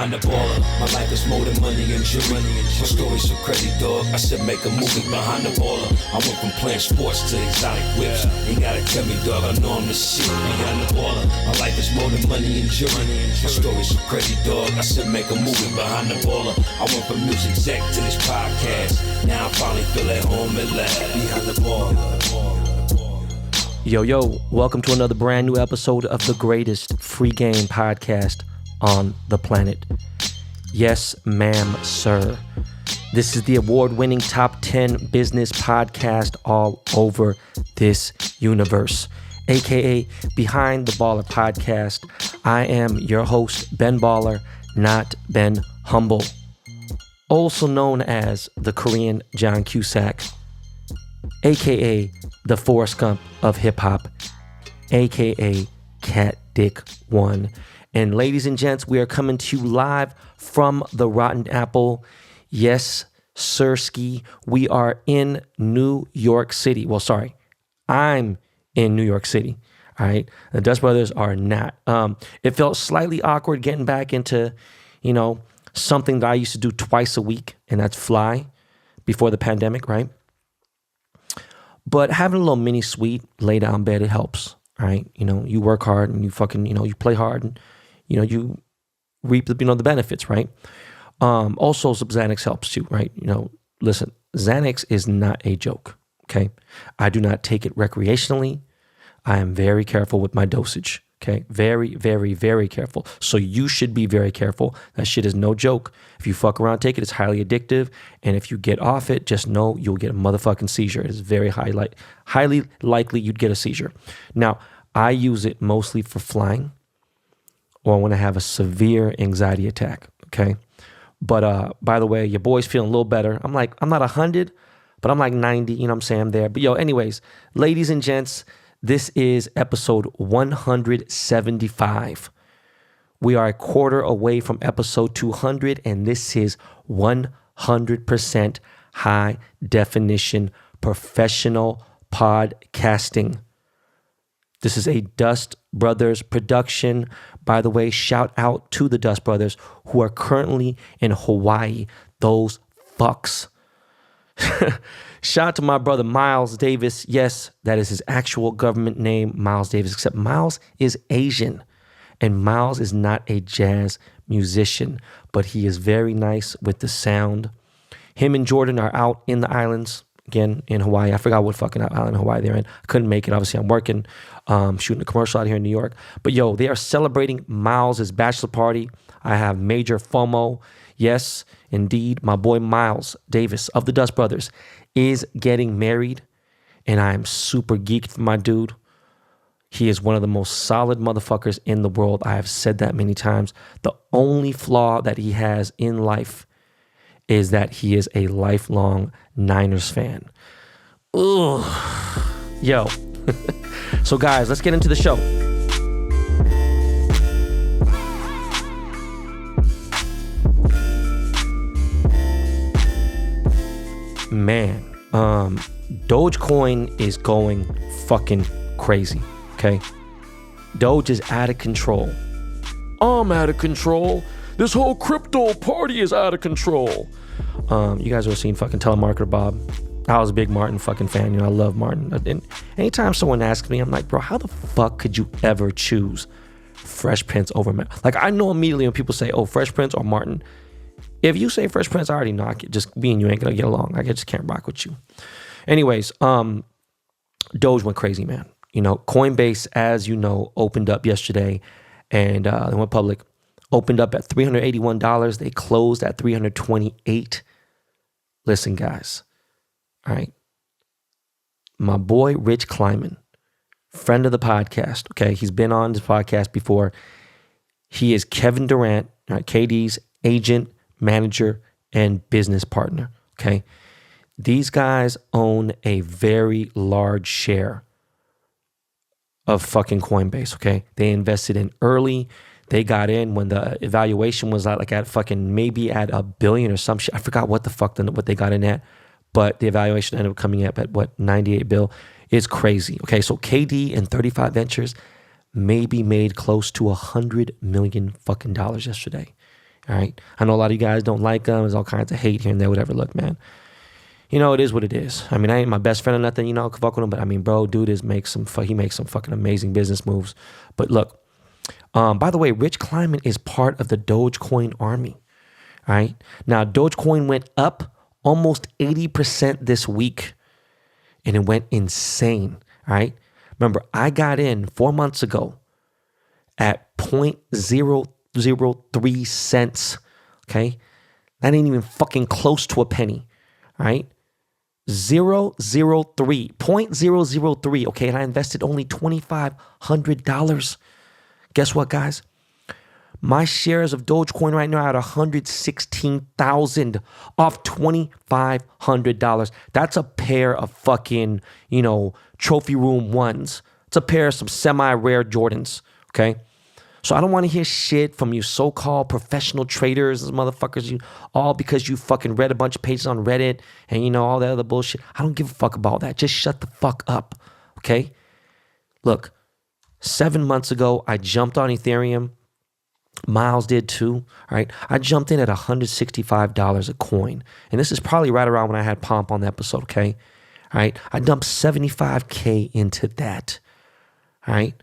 behind the baller. My life is more than money and jewelry. My story's so crazy, dog. I said make a movie behind the baller. I went from playing sports to exotic whips. Ain't gotta tell me, dog. I know I'm the shit behind the baller. My life is more than money and jewelry. My story's so crazy, dog. I said make a movie behind the baller. I went from music exec to this podcast. Now I finally feel at home at last behind the baller. Yo, welcome to another brand new episode of the greatest free game podcast on the planet. Yes, ma'am, sir. This is the award-winning top 10 business podcast all over this universe, aka Behind the Baller podcast. I am your host, Ben Baller, not Ben Humble, also known as the Korean John Cusack, aka the Forrest Gump of hip-hop, aka Cat Dick One. And ladies and gents, we are coming to you live from the Rotten Apple. Yes, sirski, we are in New York City. Well, sorry, I'm in New York City. All right, the Dust Brothers are not. It felt slightly awkward getting back into, something that I used to do twice a week, and that's fly before the pandemic, right? But having a little mini suite, lay down bed, it helps, right? You work hard and you fucking, you play hard and, you reap the, the benefits, right? Also, some Xanax helps too, right? Listen, Xanax is not a joke, okay? I do not take it recreationally. I am very careful with my dosage, okay? Very, very, very careful. So you should be very careful. That shit is no joke. If you fuck around, take it, it's highly addictive. And if you get off it, just know you'll get a motherfucking seizure. It is very highly likely you'd get a seizure. Now, I use it mostly for flying or when I have a severe anxiety attack, okay? But by the way, your boy's feeling a little better. I'm not 100, but I'm like 90, you know what I'm saying, I'm there. But anyways, ladies and gents, this is episode 175. We are a quarter away from episode 200, and this is 100% high definition professional podcasting. This is a Dust Brothers production. By the way, shout out to the Dust Brothers who are currently in Hawaii. Those fucks. Shout out to my brother Miles Davis. Yes, that is his actual government name, Miles Davis, except Miles is Asian and Miles is not a jazz musician, but he is very nice with the sound. Him and Jordan are out in the islands, again, in Hawaii. I forgot what fucking island in Hawaii they're in. I couldn't make it. Obviously, I'm working, shooting a commercial out here in New York. But they are celebrating Miles' bachelor party. I have major FOMO. Yes, indeed, my boy Miles Davis of the Dust Brothers is getting married, and I am super geeked for my dude. He is one of the most solid motherfuckers in the world. I have said that many times. The only flaw that he has in life is that he is a lifelong Niners fan. Ugh. Yo. So guys, let's get into the show. Man, Dogecoin is going fucking crazy, okay? Doge is out of control. I'm out of control. This whole crypto party is out of control. You guys are seeing fucking Telemarketer Bob. I was a big Martin fucking fan. I love Martin. And anytime someone asks me, I'm like, bro, how the fuck could you ever choose Fresh Prince over Martin? Like, I know immediately when people say, oh, Fresh Prince or Martin. If you say Fresh Prince, I already know. Me and you ain't gonna get along. I just can't rock with you. Anyways, Doge went crazy, man. Coinbase, as you know, opened up yesterday and they went public. Opened up at $381. They closed at $328. Listen, guys. All right. My boy, Rich Kleiman, friend of the podcast. Okay. He's been on this podcast before. He is Kevin Durant, right, KD's agent, manager, and business partner. Okay. These guys own a very large share of fucking Coinbase. Okay. They invested in early. They got in when the evaluation was at fucking maybe at $1 billion or some shit. I forgot what the fuck what they got in at, but the evaluation ended up coming up at what, 98 bill. It's crazy. Okay, so KD and 35 Ventures maybe made close to $100 million fucking dollars yesterday. All right. I know a lot of you guys don't like him. There's all kinds of hate here and there, whatever. Look, man. You know, it is what it is. I mean, I ain't my best friend or nothing, you know, fuck with him. But I mean, bro, dude he makes some fucking amazing business moves. But look, by the way, Rich Kleiman is part of the Dogecoin army. All right. Now, Dogecoin went up almost 80% this week. And it went insane. All right. Remember, I got in 4 months ago at 0.003 cents. Okay. That ain't even fucking close to a penny. All right. 0.003. Okay. And I invested only $2,500. Guess what, guys? My shares of Dogecoin right now are at 116,000 off $2,500. That's a pair of fucking, you know, trophy room ones. It's a pair of some semi-rare Jordans, okay? So I don't want to hear shit from you so-called professional traders, those motherfuckers, you all because you fucking read a bunch of pages on Reddit and, you know, all that other bullshit. I don't give a fuck about that. Just shut the fuck up, okay? Look, 7 months ago, I jumped on Ethereum. Miles did too, all right? I jumped in at $165 a coin. And this is probably right around when I had Pomp on the episode, okay? All right? I dumped 75K into that, all right?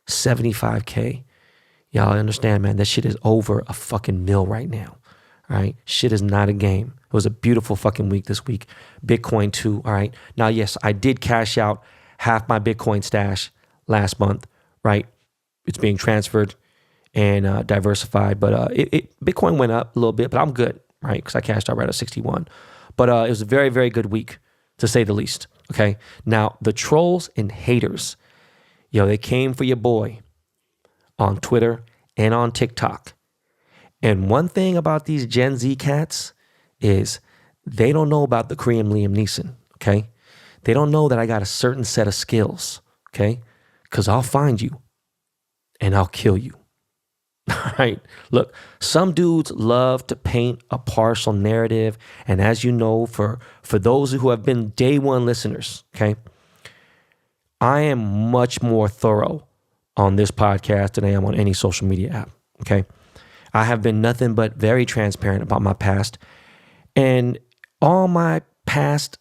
75K. Y'all understand, man, that shit is over a fucking mill right now, all right? Shit is not a game. It was a beautiful fucking week this week. Bitcoin too, all right? Now, yes, I did cash out half my Bitcoin stash last month, right? It's being transferred and diversified. But Bitcoin went up a little bit, but I'm good, right? Because I cashed out right at 61. But it was a very, very good week, to say the least, okay? Now, the trolls and haters, they came for your boy on Twitter and on TikTok. And one thing about these Gen Z cats is they don't know about the Korean Liam Neeson, okay? They don't know that I got a certain set of skills, okay? Because I'll find you and I'll kill you. All right. Look, some dudes love to paint a partial narrative. And as you know, for those who have been day one listeners, okay, I am much more thorough on this podcast than I am on any social media app. Okay. I have been nothing but very transparent about my past, and all my past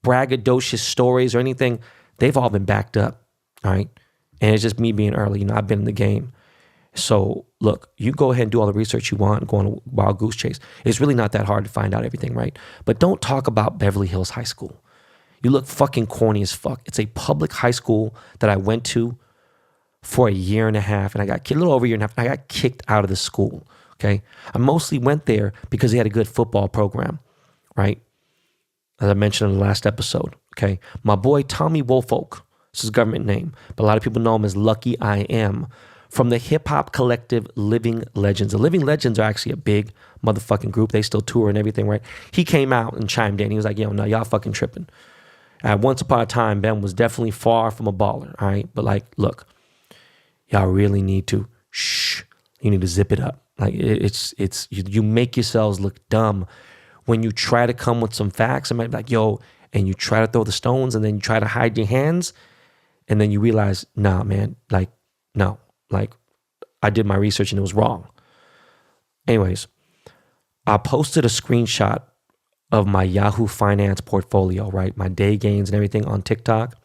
braggadocious stories or anything, they've all been backed up. All right. And it's just me being early. I've been in the game. So look, you go ahead and do all the research you want and go on a wild goose chase. It's really not that hard to find out everything, right? But don't talk about Beverly Hills High School. You look fucking corny as fuck. It's a public high school that I went to for a year and a half, and I got a little over a year and a half. And I got kicked out of the school, okay? I mostly went there because they had a good football program, right? As I mentioned in the last episode, okay? My boy Tommy Woolfolk, this is his government name, but a lot of people know him as Lucky I Am, from the hip-hop collective Living Legends. The Living Legends are actually a big motherfucking group. They still tour and everything, right? He came out and chimed in. He was like, no, y'all fucking tripping. Once upon a time, Ben was definitely far from a baller, all right? But like, look, y'all really need to, you need to zip it up. Like, you make yourselves look dumb when you try to come with some facts. And might be like, and you try to throw the stones and then you try to hide your hands. And then you realize, nah, man, like, no. Like, I did my research and it was wrong. Anyways, I posted a screenshot of my Yahoo Finance portfolio, right? My day gains and everything on TikTok.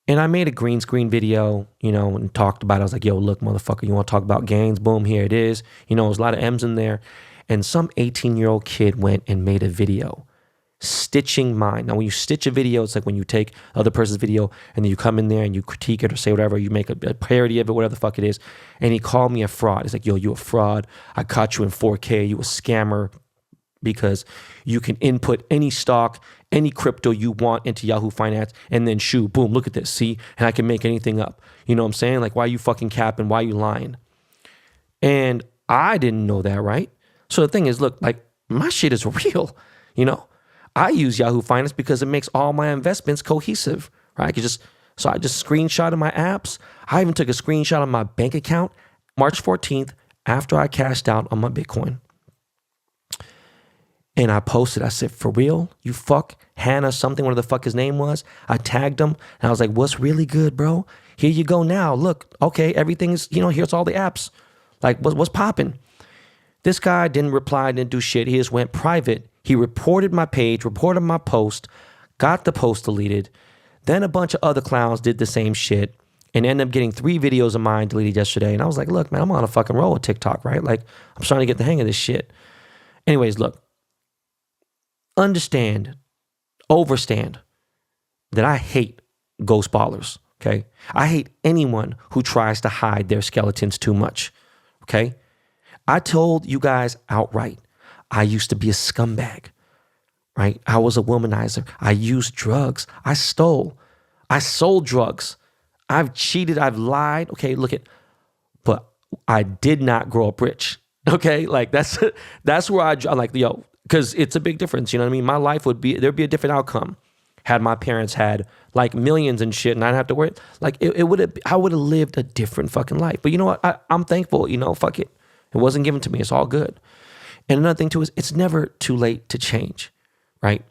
And I made a green screen video, and talked about it. I was like, look, motherfucker, you want to talk about gains? Boom, here it is. There's a lot of M's in there. And some 18-year-old kid went and made a video stitching mine. Now, when you stitch a video, it's like when you take other person's video and then you come in there and you critique it or say whatever, you make a parody of it, whatever the fuck it is. And he called me a fraud. He's like, you a fraud. I caught you in 4K. You a scammer because you can input any stock, any crypto you want into Yahoo Finance and then boom, look at this. See? And I can make anything up. You know what I'm saying? Like, why you fucking capping? Why you lying? And I didn't know that, right? So the thing is, look, like, my shit is real, I use Yahoo Finance because it makes all my investments cohesive, right? I just screenshotted my apps. I even took a screenshot of my bank account March 14th after I cashed out on my Bitcoin. And I posted, I said, for real? You fuck Hannah something, whatever the fuck his name was. I tagged him and I was like, what's really good, bro? Here you go now. Look, okay, everything's, here's all the apps. Like, what's popping? This guy didn't reply, didn't do shit. He just went private. He reported my page, reported my post, got the post deleted. Then a bunch of other clowns did the same shit and ended up getting 3 videos of mine deleted yesterday. And I was like, look, man, I'm on a fucking roll with TikTok, right? Like, I'm starting to get the hang of this shit. Anyways, look, understand, overstand that I hate ghost ballers, okay? I hate anyone who tries to hide their skeletons too much, okay? I told you guys outright, I used to be a scumbag, right? I was a womanizer. I used drugs. I stole. I sold drugs. I've cheated. I've lied. Okay, look at, but I did not grow up rich. Okay, like that's where I'm like, yo, because it's a big difference. You know what I mean? My life there'd be a different outcome had my parents had like millions and shit, and I didn't have to worry. Like I would have lived a different fucking life. But you know what? I'm thankful. You know, fuck it. It wasn't given to me. It's all good. And another thing too is it's never too late to change, right?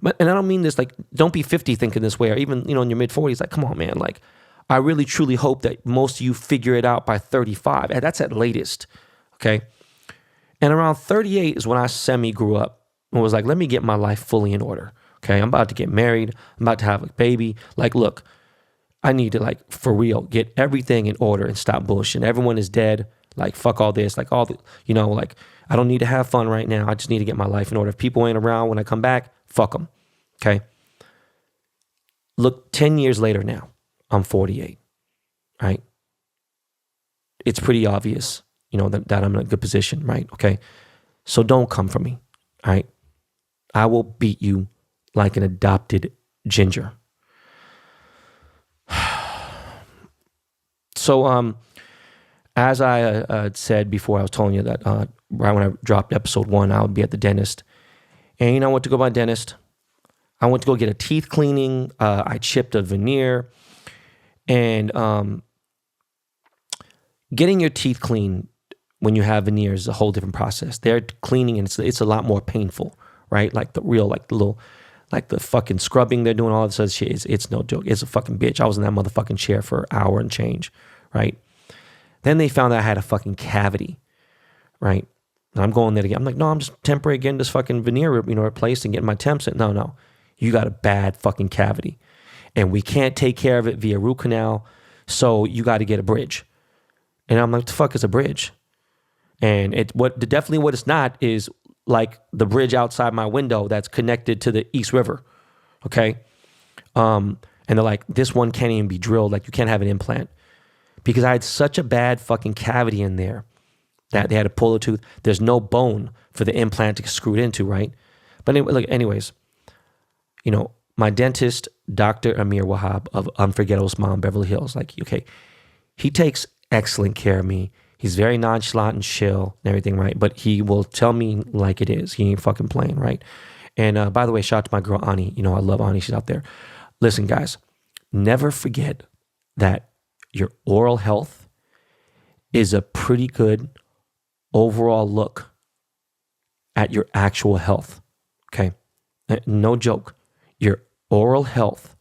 And I don't mean this like, don't be 50 thinking this way, or even, you know, in your mid 40s, like, come on, man. Like, I really truly hope that most of you figure it out by 35. And that's at latest, okay? And around 38 is when I grew up and was like, let me get my life fully in order, okay? I'm about to get married. I'm about to have a baby. Like, look, I need to, like, for real, get everything in order and stop bullshit. Everyone is dead. Like, fuck all this. Like, all the, you know, like, I don't need to have fun right now. I just need to get my life in order. If people ain't around when I come back, fuck them, okay? Look, 10 years later now, I'm 48, right? It's pretty obvious, you know, that I'm in a good position, right? Okay, so don't come for me, all right? I will beat you like an adopted ginger. So, as I said before, I was telling you that right when I dropped episode 1, I would be at the dentist. And you know, I went to go to my dentist. I went to go get a teeth cleaning. I chipped a veneer. And getting your teeth cleaned when you have veneers is a whole different process. They're cleaning, and it's a lot more painful, right? Like the real, like the little, like the fucking scrubbing they're doing, all this other shit. It's no joke. It's a fucking bitch. I was in that motherfucking chair for an hour and change, right? Then they found out I had a fucking cavity, right? And I'm going there to get, I'm like, no, I'm just temporary getting this fucking veneer, you know, replaced and getting my temps in. No, you got a bad fucking cavity. And we can't take care of it via root canal, so you got to get a bridge. And I'm like, the fuck is a bridge? And definitely what it's not is like the bridge outside my window that's connected to the East River, okay? And they're like, this one can't even be drilled, like you can't have an implant. Because I had such a bad fucking cavity in there that they had to pull the tooth. There's no bone for the implant to screw it into, right? But anyway, look, anyways, you know, my dentist, Dr. Amir Wahab of Unforgettable Smile in Beverly Hills, like, okay, he takes excellent care of me. He's very nonchalant and chill and everything, right? But he will tell me like it is. He ain't fucking playing, right? And by the way, shout out to my girl, Ani. You know, I love Ani. She's out there. Listen, guys, never forget that your oral health is a pretty good overall look at your actual health, okay? No joke. Your oral health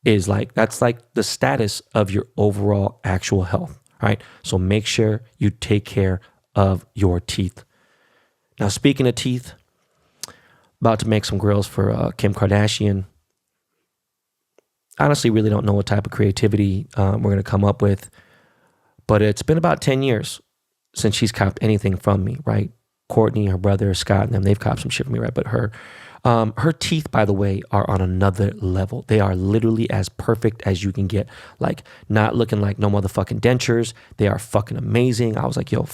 is like, that's like the status of your overall actual health, right? So make sure you take care of your teeth. Now, speaking of teeth, about to make some grills for Kim Kardashian. Honestly, really don't know what type of creativity we're going to come up with, but it's been about 10 years since she's copped anything from me, right? Courtney, her brother, Scott, and them, they've copped some shit from me, right? But her teeth, by the way, are on another level. They are literally as perfect as you can get. Like, not looking like no motherfucking dentures. They are fucking amazing. I was like, yo,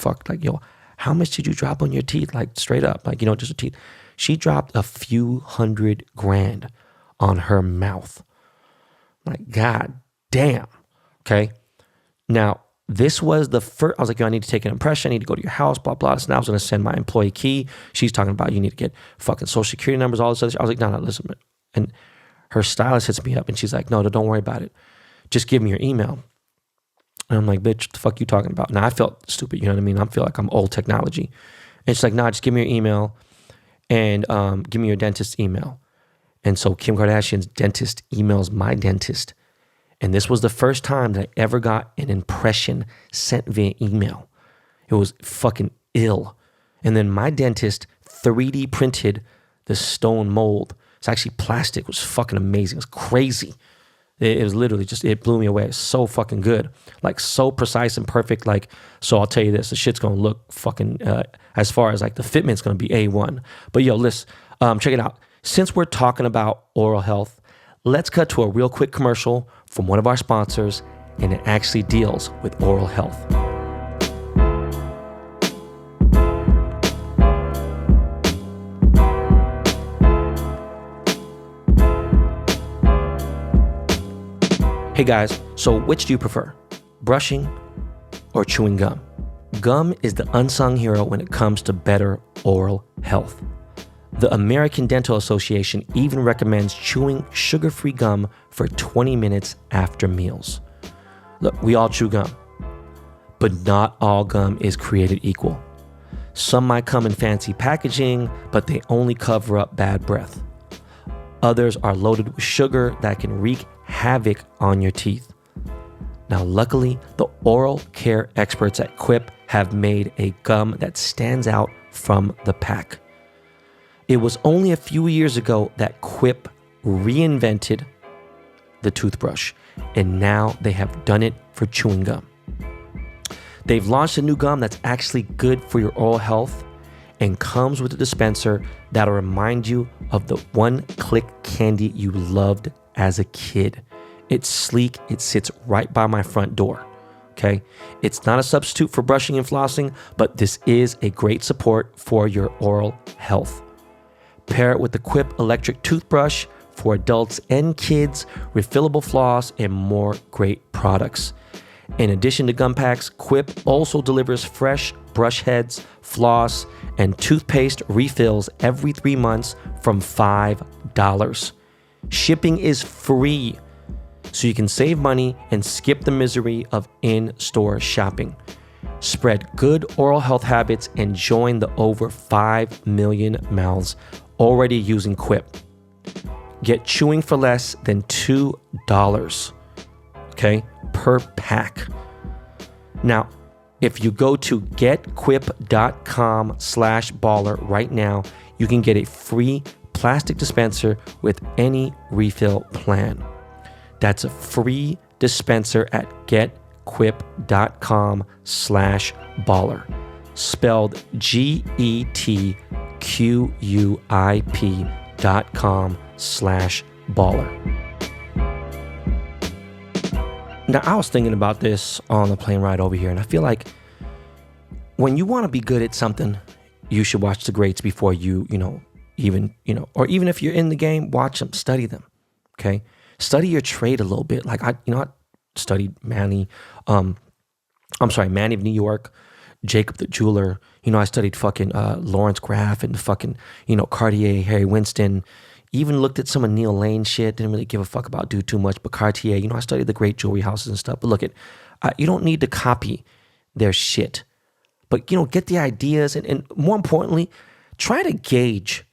how much did you drop on your teeth? Like, straight up, like, you know, just a teeth. She dropped a few $100,000 on her mouth. Like, god damn. Okay. Now, this was the first, I was like, yo, I need to take an impression. I need to go to your house, blah, blah. So now I was going to send my employee key. She's talking about you need to get fucking social security numbers, all this other shit. I was like, no, listen. And her stylist hits me up and she's like, no, don't worry about it. Just give me your email. And I'm like, bitch, what the fuck you talking about? Now I felt stupid, you know what I mean? I feel like I'm old technology. And she's like, nah, just give me your email and give me your dentist's email. And so Kim Kardashian's dentist emails my dentist. And this was the first time that I ever got an impression sent via email. It was fucking ill. And then my dentist 3D printed the stone mold. It's actually plastic. It was fucking amazing. It was crazy. It was literally just, it blew me away. It's so fucking good. Like so precise and perfect. Like, so I'll tell you this, the shit's gonna look fucking, as far as like the fitment's gonna be A1. But yo, listen, check it out. Since we're talking about oral health, let's cut to a real quick commercial from one of our sponsors, and it actually deals with oral health. Hey guys, so which do you prefer? Brushing or chewing gum? Gum is the unsung hero when it comes to better oral health. The American Dental Association even recommends chewing sugar-free gum for 20 minutes after meals. Look, we all chew gum, but not all gum is created equal. Some might come in fancy packaging, but they only cover up bad breath. Others are loaded with sugar that can wreak havoc on your teeth. Now, luckily, the oral care experts at Quip have made a gum that stands out from the pack. It was only a few years ago that Quip reinvented the toothbrush, and now they have done it for chewing gum. They've launched a new gum that's actually good for your oral health and comes with a dispenser that'll remind you of the one-click candy you loved as a kid. It's sleek. It sits right by my front door. Okay? It's not a substitute for brushing and flossing, but this is a great support for your oral health. Pair it with the Quip electric toothbrush for adults and kids, refillable floss, and more great products. In addition to gum packs, Quip also delivers fresh brush heads, floss, and toothpaste refills every 3 months from $5. Shipping is free, so you can save money and skip the misery of in-store shopping. Spread good oral health habits and join the over 5 million mouths already using Quip. Get chewing for less than $2, okay, per pack. Now, if you go to getquip.com/baller right now, you can get a free plastic dispenser with any refill plan. That's a free dispenser at getquip.com/baller. Spelled GETQUIP.com/baller. Now, I was thinking about this on the plane ride over here, and I feel like when you want to be good at something, you should watch the greats before you even if you're in the game, watch them, study them, okay? Study your trade a little bit. Like, I studied Manny of New York, Jacob the Jeweler. I studied fucking Lawrence Graff and fucking, Cartier, Harry Winston. Even looked at some of Neil Lane shit. Didn't really give a fuck about dude too much. But Cartier, I studied the great jewelry houses and stuff. But look, you don't need to copy their shit. But, get the ideas. And more importantly, try to gauge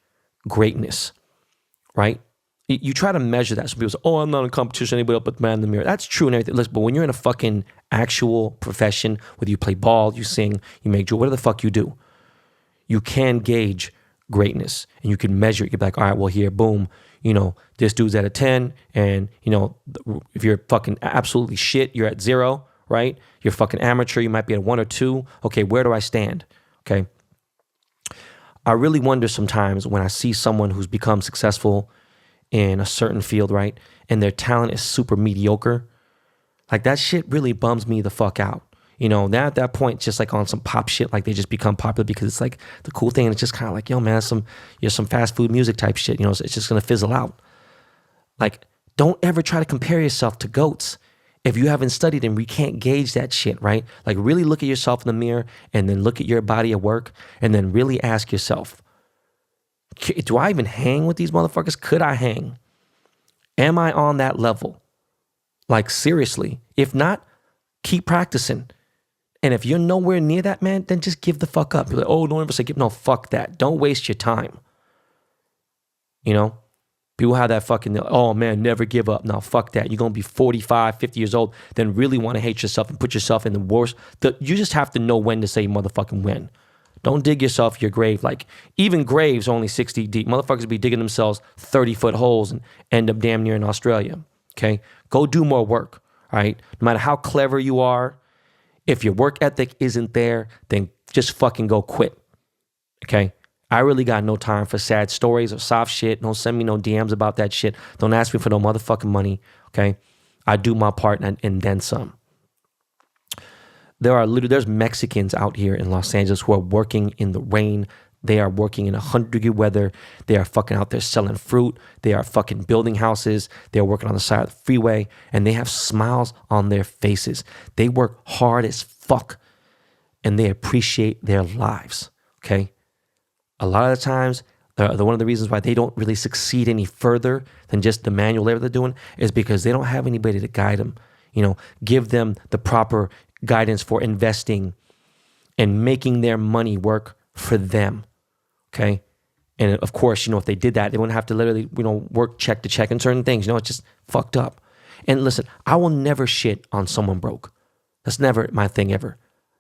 greatness, right? You try to measure that. So people say, oh, I'm not in competition, anybody else but the man in the mirror. That's true and everything. Listen, but when you're in a fucking actual profession, whether you play ball, you sing, you make jewelry, whatever the fuck you do, you can gauge greatness and you can measure it. You'd be like, all right, well here, boom, this dude's at a 10 and, if you're fucking absolutely shit, you're at 0, right? You're fucking amateur, you might be at 1 or 2. Okay, where do I stand? Okay. I really wonder sometimes when I see someone who's become successful in a certain field, right? And their talent is super mediocre. Like, that shit really bums me the fuck out. Now at that point, just like on some pop shit, like they just become popular because it's like the cool thing. And it's just kind of like, yo, man, some fast food music type shit. It's just going to fizzle out. Like, don't ever try to compare yourself to goats if you haven't studied and we can't gauge that shit, right? Like, really look at yourself in the mirror and then look at your body of work and then really ask yourself, do I even hang with these motherfuckers? Could I hang? Am I on that level? Like, seriously. If not, keep practicing. And if you're nowhere near that, man, then just give the fuck up. You're like, oh, don't ever say, no, fuck that. Don't waste your time. People have that fucking, oh man, never give up. No, fuck that. You're going to be 45, 50 years old, then really want to hate yourself and put yourself in the worst. You just have to know when to say motherfucking when. Don't dig yourself your grave. Like, even graves are only 60 deep. Motherfuckers be digging themselves 30-foot holes and end up damn near in Australia. Okay? Go do more work. All right? No matter how clever you are, if your work ethic isn't there, then just fucking go quit. Okay? I really got no time for sad stories or soft shit. Don't send me no DMs about that shit. Don't ask me for no motherfucking money. Okay? I do my part and then some. There's Mexicans out here in Los Angeles who are working in the rain. They are working in 100-degree weather. They are fucking out there selling fruit. They are fucking building houses. They're working on the side of the freeway, and they have smiles on their faces. They work hard as fuck, and they appreciate their lives. Okay? A lot of the times, one of the reasons why they don't really succeed any further than just the manual labor they're doing is because they don't have anybody to guide them, give them the proper guidance for investing and making their money work for them. Okay. And of course, if they did that, they wouldn't have to literally, work check to check in certain things. It's just fucked up. And listen, I will never shit on someone broke. That's never my thing ever.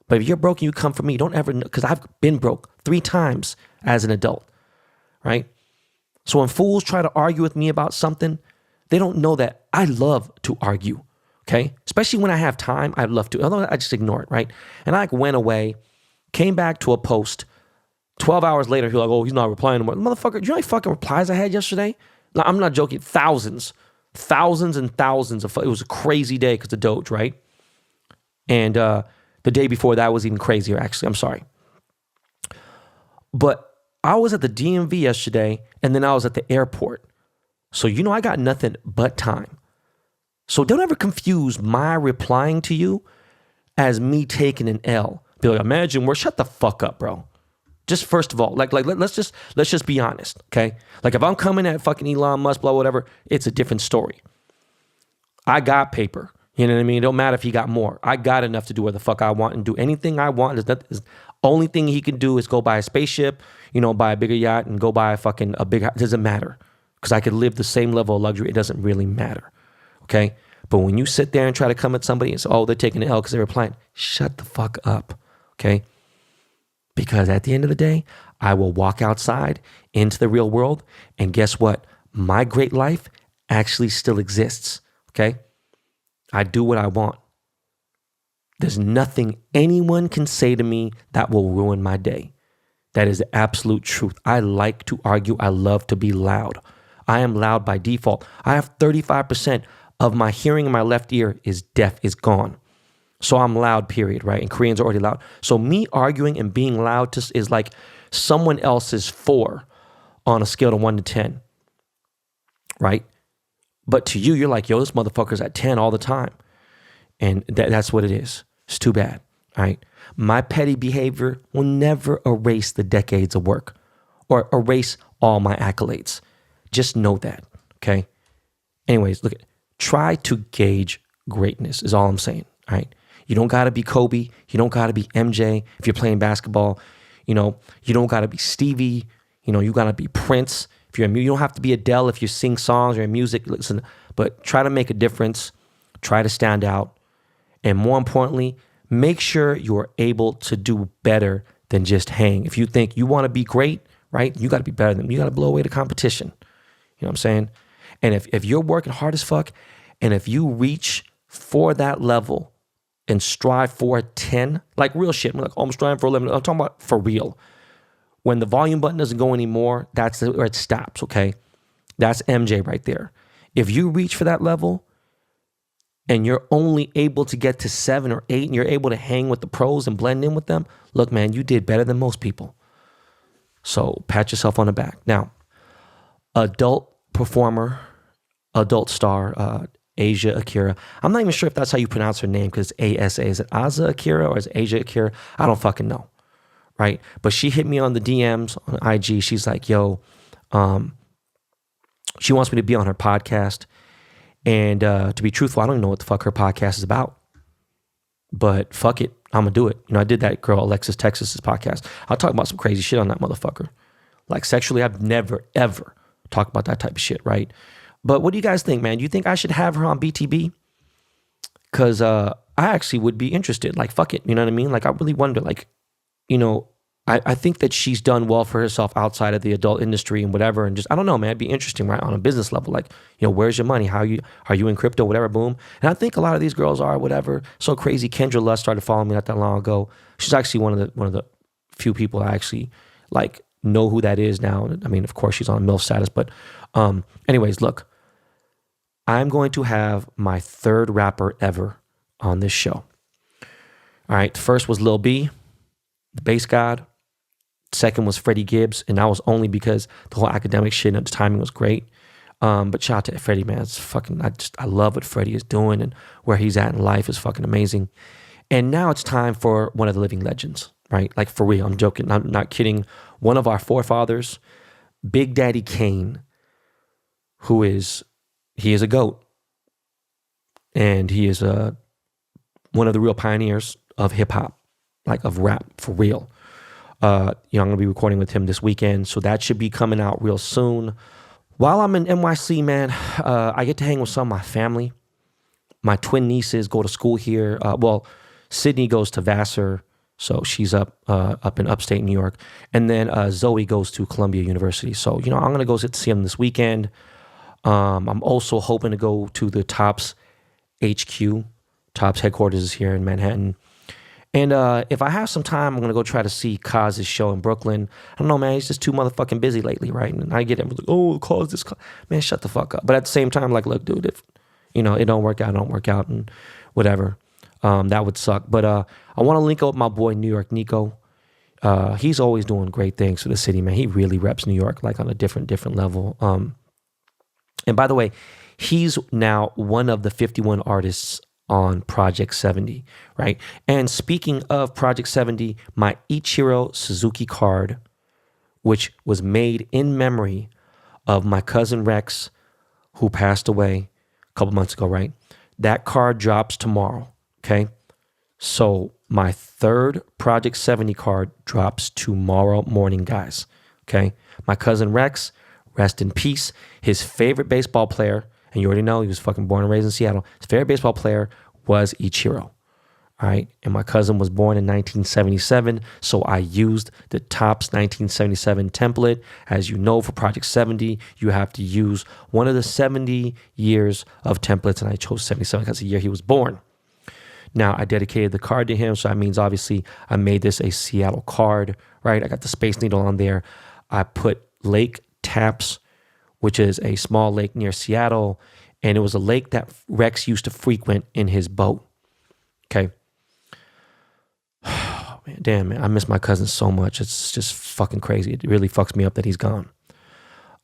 But if you're broke and you come for me, don't ever, because I've been broke 3 times as an adult, right? So when fools try to argue with me about something, they don't know that I love to argue, okay? Especially when I have time, I'd love to. Otherwise, I just ignore it, right? And I went away, came back to a post. 12 hours later, he's like, oh, he's not replying anymore. Motherfucker, do you know how many fucking replies I had yesterday? No, I'm not joking. Thousands and thousands of, it was a crazy day because of Doge, right? And the day before that was even crazier, actually. I'm sorry. But I was at the DMV yesterday, and then I was at the airport. So, I got nothing but time. So don't ever confuse my replying to you as me taking an L. Be like, imagine shut the fuck up, bro. Just first of all, let's just be honest, okay? Like, if I'm coming at fucking Elon Musk, blah, whatever, it's a different story. I got paper. You know what I mean? It don't matter if he got more. I got enough to do what the fuck I want and do anything I want. The only thing he can do is go buy a spaceship, buy a bigger yacht and go buy a big house. It doesn't matter because I could live the same level of luxury. It doesn't really matter, okay? But when you sit there and try to come at somebody and say, oh, they're taking an L because they're replying, shut the fuck up, okay? Because at the end of the day, I will walk outside into the real world, and guess what? My great life actually still exists, okay? I do what I want. There's nothing anyone can say to me that will ruin my day. That is the absolute truth. I like to argue. I love to be loud. I am loud by default. I have 35% of my hearing in my left ear is gone. So I'm loud, period, right? And Koreans are already loud. So me arguing and being loud is like someone else's 4 on a scale of 1 to 10, right? But to you, you're like, yo, this motherfucker's at 10 all the time. And that's what it is. It's too bad, all right? My petty behavior will never erase the decades of work or erase all my accolades. Just know that, okay? Anyways, try to gauge greatness is all I'm saying, all right? You don't got to be Kobe. You don't got to be MJ if you're playing basketball. You don't got to be Stevie. You got to be Prince. You don't have to be Adele if you sing songs or in music. Listen, but try to make a difference. Try to stand out. And more importantly, make sure you're able to do better than just hang. If you think you want to be great, right, you got to be better than them. You got to blow away the competition. You know what I'm saying? And if you're working hard as fuck, and if you reach for that level and strive for a 10, like real shit, I'm like, oh, I'm striving for 11. I'm talking about for real. When the volume button doesn't go anymore, that's where it stops, okay? That's MJ right there. If you reach for that level and you're only able to get to 7 or 8 and you're able to hang with the pros and blend in with them, look, man, you did better than most people. So pat yourself on the back. Now, adult performer, adult star, Asia Akira. I'm not even sure if that's how you pronounce her name because it's ASA. Is it Aza Akira or is it Asia Akira? I don't fucking know. Right? But she hit me on the DMs on IG. She's like, yo, she wants me to be on her podcast. And to be truthful, I don't even know what the fuck her podcast is about. But fuck it. I'm going to do it. I did that girl, Alexis Texas's podcast. I'll talk about some crazy shit on that motherfucker. Like sexually, I've never, ever talk about that type of shit, right? But what do you guys think, man? Do you think I should have her on BTB? Because I actually would be interested. Like, fuck it, you know what I mean? Like, I really wonder, like, you know, I think that she's done well for herself outside of the adult industry and whatever. And just, I don't know, man, it'd be interesting, right? On a business level, like, you know, where's your money? Are you in crypto, whatever, boom. And I think a lot of these girls are, whatever. So crazy. Kendra Lust started following me not that long ago. She's actually one of the few people I actually like know who that is now. I mean, of course she's on MILF status, but anyways, look, I'm going to have my third rapper ever on this show. All right. The first was Lil B, the bass god. Second was Freddie Gibbs, and that was only because the whole academic shit and the timing was great. But shout out to Freddie, man. It's fucking, I love what Freddie is doing and where he's at in life is fucking amazing. And now it's time for one of the living legends, right? Like, for real, I'm joking, I'm not kidding. One of our forefathers, Big Daddy Kane, he is a GOAT. And he is one of the real pioneers of hip hop, like of rap, for real. I'm going to be recording with him this weekend, so that should be coming out real soon. While I'm in NYC, man, I get to hang with some of my family. My twin nieces go to school here. Sydney goes to Vassar, so she's up in upstate New York. And then Zoe goes to Columbia University. So, I'm going to go see them this weekend. I'm also hoping to go to the Topps HQ. Topps headquarters is here in Manhattan. And if I have some time, I'm going to go try to see Kaz's show in Brooklyn. I don't know, man. He's just too motherfucking busy lately, right? And I get it. I'm like, oh, Kaz, this. Man, shut the fuck up. But at the same time, like, look, dude, if, it don't work out, and whatever. That would suck. But I want to link up with my boy, New York Nico. He's always doing great things for the city, man. He really reps New York, like, on a different level. And by the way, he's now one of the 51 artists on Project 70, right? And speaking of Project 70, my Ichiro Suzuki card, which was made in memory of my cousin Rex, who passed away a couple months ago, right? That card drops tomorrow, okay? So my third Project 70 card drops tomorrow morning, guys, okay? My cousin Rex, rest in peace, his favorite baseball player, and you already know he was fucking born and raised in Seattle. His favorite baseball player was Ichiro. All right. And my cousin was born in 1977. So I used the Topps 1977 template. As you know, for Project 70, you have to use one of the 70 years of templates. And I chose 77 because the year he was born. Now, I dedicated the card to him. So that means, obviously, I made this a Seattle card, right? I got the Space Needle on there. I put Lake Tapps, which is a small lake near Seattle. And it was a lake that Rex used to frequent in his boat. Okay. Oh, man, damn, man. I miss my cousin so much. It's just fucking crazy. It really fucks me up that he's gone.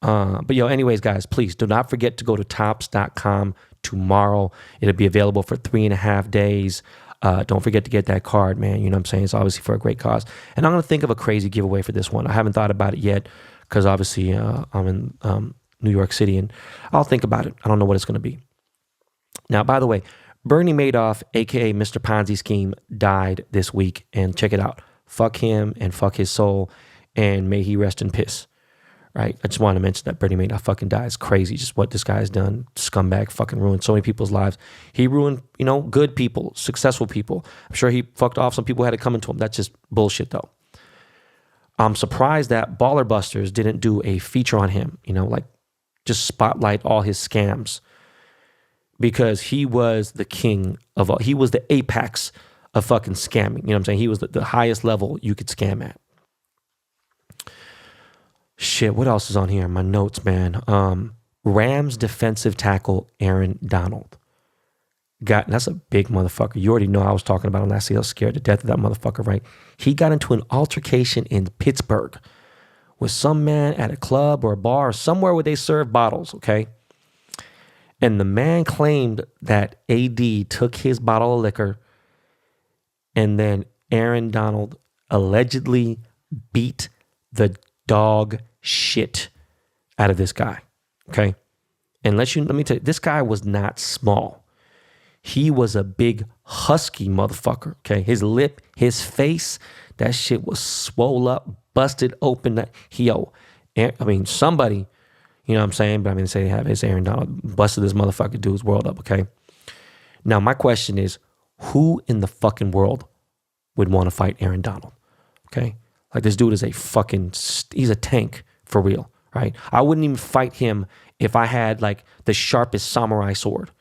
But anyways, guys, please do not forget to go to topps.com tomorrow. It'll be available for 3.5 days. Don't forget to get that card, man. You know what I'm saying? It's obviously for a great cause. And I'm going to think of a crazy giveaway for this one. I haven't thought about it yet because obviously I'm in New York City, and I'll think about it. I don't know what it's going to be. Now, by the way, Bernie Madoff, aka Mr. Ponzi Scheme, died this week, and check it out. Fuck him and fuck his soul, and may he rest in piss. Right? I just wanted to mention that Bernie Madoff fucking died. It's crazy just what this guy has done. Scumbag, fucking ruined so many people's lives. He ruined, good people, successful people. I'm sure he fucked off some people who had it coming to him. That's just bullshit, though. I'm surprised that Baller Busters didn't do a feature on him, just spotlight all his scams, because he was the king of all. He was the apex of fucking scamming. You know what I'm saying? He was the highest level you could scam at. Shit, what else is on here? My notes, man. Rams defensive tackle Aaron Donald. That's a big motherfucker. You already know I was talking about him last year. I was scared to death of that motherfucker, right? He got into an altercation in Pittsburgh with some man at a club or a bar or somewhere where they serve bottles, okay? And the man claimed that AD took his bottle of liquor, and then Aaron Donald allegedly beat the dog shit out of this guy, okay? And let me tell you, this guy was not small. He was a big, husky motherfucker, okay? His lip, his face, that shit was swole up, busted open. Somebody, You know what I'm saying? But I mean, say they have his Aaron Donald busted this motherfucker dude's world up, okay? Now, my question is, who in the fucking world would want to fight Aaron Donald? Okay? Like, this dude is he's a tank for real, right? I wouldn't even fight him if I had, like, the sharpest samurai sword,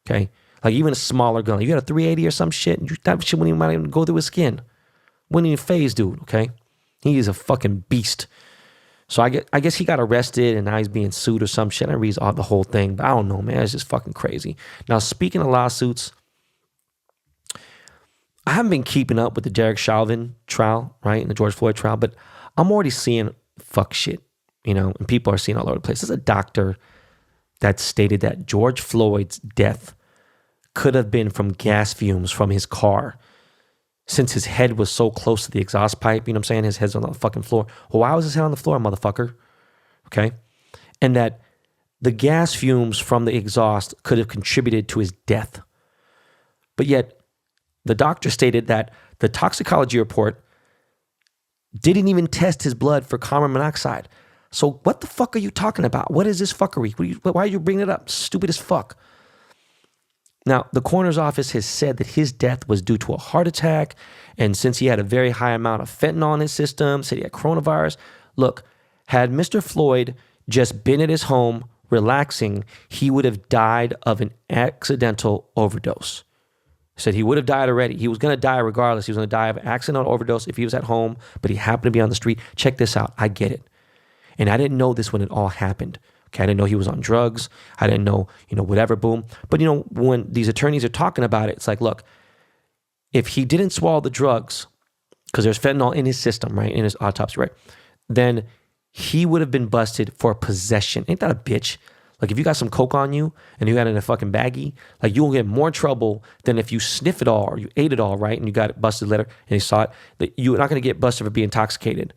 okay? Like, even a smaller gun. Like, you got a 380 or some shit, that shit wouldn't even go through his skin. Wouldn't even phase dude, okay? He is a fucking beast. So I guess he got arrested and now he's being sued or some shit. I read the whole thing, but I don't know, man. It's just fucking crazy. Now, speaking of lawsuits, I haven't been keeping up with the Derrick Chauvin trial, right, and the George Floyd trial, but I'm already seeing fuck shit, you know, and people are seeing all over the place. There's a doctor that stated that George Floyd's death could have been from gas fumes from his car, since his head was so close to the exhaust pipe. You know what I'm saying? His head's on the fucking floor. Well, why was his head on the floor, motherfucker? Okay? And that the gas fumes from the exhaust could have contributed to his death. But yet, the doctor stated that the toxicology report didn't even test his blood for carbon monoxide. So what the fuck are you talking about? What is this fuckery? Why are you bringing it up? Stupid as fuck. Now, the coroner's office has said that his death was due to a heart attack, and since he had a very high amount of fentanyl in his system, said he had coronavirus. Look, had Mr. Floyd just been at his home relaxing, he would have died of an accidental overdose. Said he would have died already. He was going to die regardless. He was going to die of an accidental overdose if he was at home, but he happened to be on the street. Check this out. I get it. And I didn't know this when it all happened. Okay, I didn't know he was on drugs. I didn't know, whatever, boom. But, when these attorneys are talking about it, it's like, look, if he didn't swallow the drugs, because there's fentanyl in his system, right, in his autopsy, right, then he would have been busted for possession. Ain't that a bitch? Like, if you got some coke on you and you got it in a fucking baggie, like, you will get more trouble than if you sniff it all or you ate it all, right, and you got it busted later and you saw it. That you're not going to get busted for being intoxicated.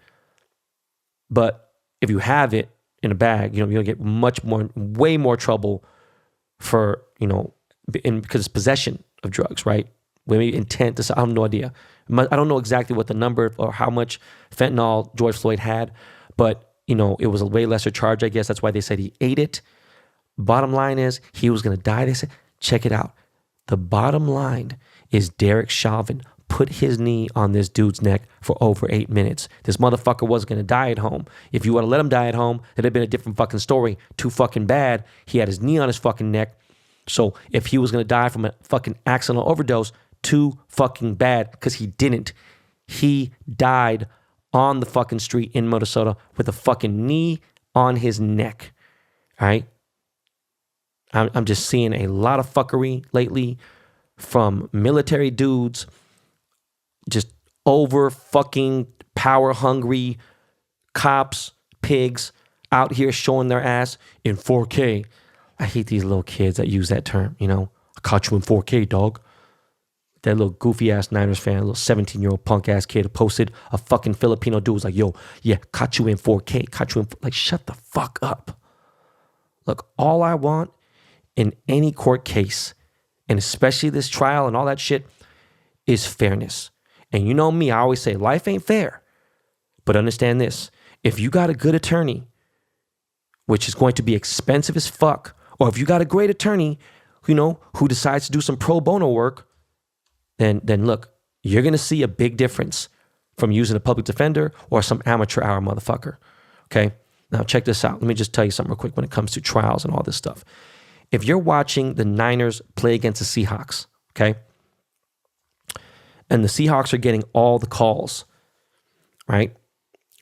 But if you have it in a bag, you'll get way more trouble for, because it's possession of drugs, right? Maybe intent to, I have no idea. I don't know exactly what the number or how much fentanyl George Floyd had, but, it was a way lesser charge, I guess. That's why they said he ate it. Bottom line is he was going to die. They said, check it out. The bottom line is Derrick Chauvin put his knee on this dude's neck for over 8 minutes. This motherfucker wasn't going to die at home. If you would have let him die at home, it'd have been a different fucking story. Too fucking bad. He had his knee on his fucking neck. So if he was going to die from a fucking accidental overdose, too fucking bad, because he didn't. He died on the fucking street in Minnesota with a fucking knee on his neck. All right? I'm just seeing a lot of fuckery lately from military dudes, just over fucking power hungry cops, pigs out here showing their ass in 4K. I hate these little kids that use that term, I caught you in 4K, dog. That little goofy ass Niners fan, little 17-year-old punk ass kid posted a fucking Filipino dude was like, yo, yeah, caught you in 4K, caught you in, like, shut the fuck up. Look, all I want in any court case, and especially this trial and all that shit, is fairness. And you know me, I always say life ain't fair. But understand this. If you got a good attorney, which is going to be expensive as fuck, or if you got a great attorney, who decides to do some pro bono work, then look, you're going to see a big difference from using a public defender or some amateur hour motherfucker. Okay? Now check this out. Let me just tell you something real quick when it comes to trials and all this stuff. If you're watching the Niners play against the Seahawks, okay, and the Seahawks are getting all the calls, right,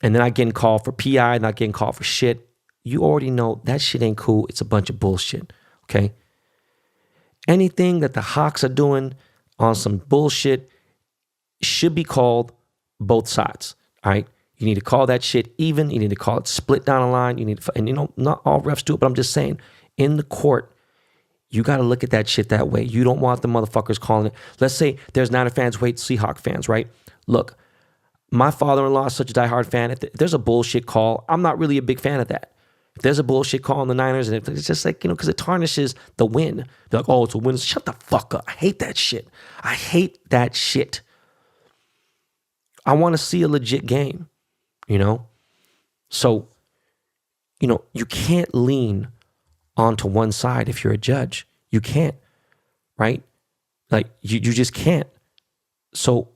and they're not getting called for PI, not getting called for shit, you already know that shit ain't cool. It's a bunch of bullshit, okay? Anything that the Hawks are doing on some bullshit should be called both sides, all right? You need to call that shit even. You need to call it split down the line. You need to, and not all refs do it, but I'm just saying, in the court, you got to look at that shit that way. You don't want the motherfuckers calling it. Let's say there's Niner fans who hate Seahawk fans, right? Look, my father-in-law is such a diehard fan. If there's a bullshit call, I'm not really a big fan of that. If there's a bullshit call on the Niners, and it's just like, because it tarnishes the win. They're like, oh, it's a win. Shut the fuck up. I hate that shit. I hate that shit. I want to see a legit game, So you can't lean onto one side if you're a judge. You can't, right? Like you just can't. So,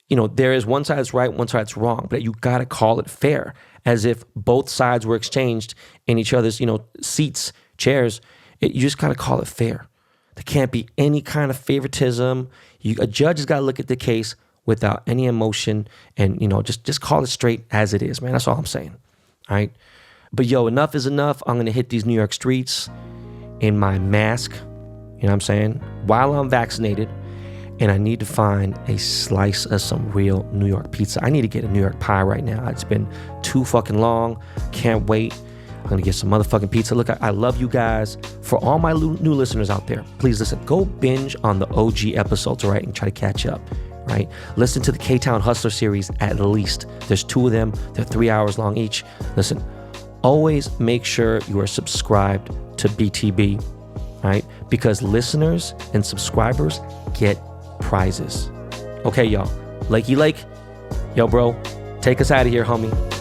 there is one side's right, one side's wrong, but you got to call it fair, as if both sides were exchanged in each other's, seats, chairs. You just got to call it fair. There can't be any kind of favoritism. A judge has got to look at the case without any emotion and, just call it straight as it is, man. That's all I'm saying. All right. But enough is enough. I'm going to hit these New York streets in my mask, what I'm saying, while I'm vaccinated. And I need to find a slice of some real New York pizza. I need to get a New York pie right now. It's been too fucking long. Can't wait. I'm going to get some motherfucking pizza. Look, I love you guys. For all my new listeners out there, please listen. Go binge on the OG episodes, all right, and try to catch up, right? Listen to the K-Town Hustler series at least. There's 2 of them. They're 3 hours long each. Listen, always make sure you are subscribed to BTB, right? Because listeners and subscribers get prizes. Okay, y'all. Lakey Lake. Yo, bro, take us out of here, homie.